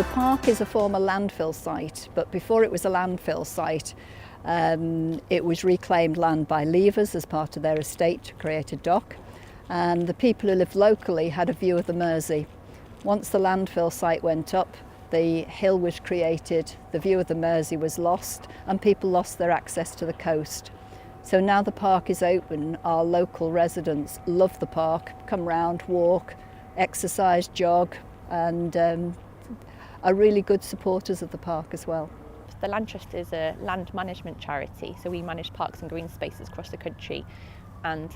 The park is a former landfill site, but before it was a landfill site, it was reclaimed land by Leavers as part of their estate to create a dock, and the people who lived locally had a view of the Mersey. Once the landfill site went up, the hill was created, the view of the Mersey was lost, and people lost their access to the coast. So now the park is open, our local residents love the park, come round, walk, exercise, jog, and are really good supporters of the park as well. The Land Trust is a land management charity, so we manage parks and green spaces across the country, and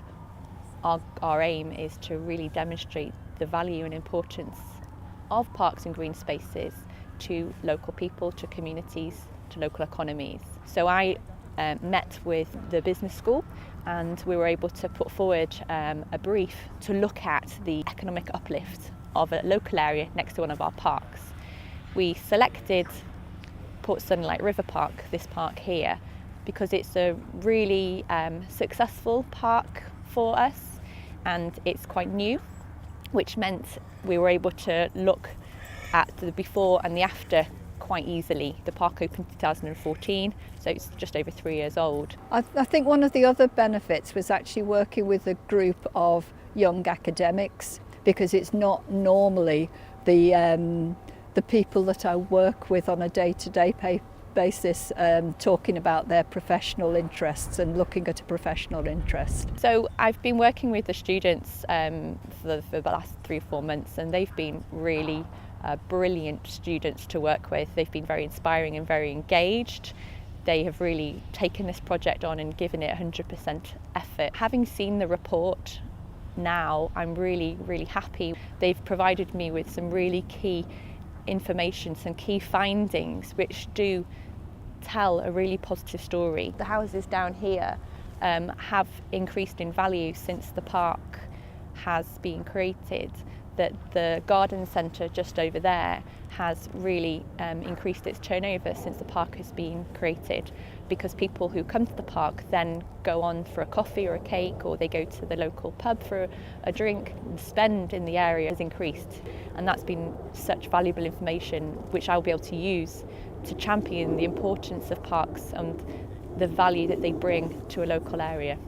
our aim is to really demonstrate the value and importance of parks and green spaces to local people, to communities, to local economies. So I met with the business school, and we were able to put forward a brief to look at the economic uplift of a local area next to one of our parks. We selected Port Sunlight River Park, this park here, because it's a really successful park for us, and it's quite new, which meant we were able to look at the before and the after quite easily. The park opened in 2014, so it's just over 3 years old. I think one of the other benefits was actually working with a group of young academics, because it's not normally the people that I work with on a day-to-day basis talking about their professional interests and looking at a professional interest. So I've been working with the students for the last 3 or 4 months, and they've been really brilliant students to work with. They've been very inspiring and very engaged. They have really taken this project on and given it 100% effort. Having seen the report now, I'm really, really happy. They've provided me with some really key information, some key findings which do tell a really positive story. The houses down here have increased in value since the park has been created. That the garden centre just over there has really increased its turnover since the park has been created, because people who come to the park then go on for a coffee or a cake, or they go to the local pub for a drink, and spend in the area has increased, and that's been such valuable information which I'll be able to use to champion the importance of parks and the value that they bring to a local area.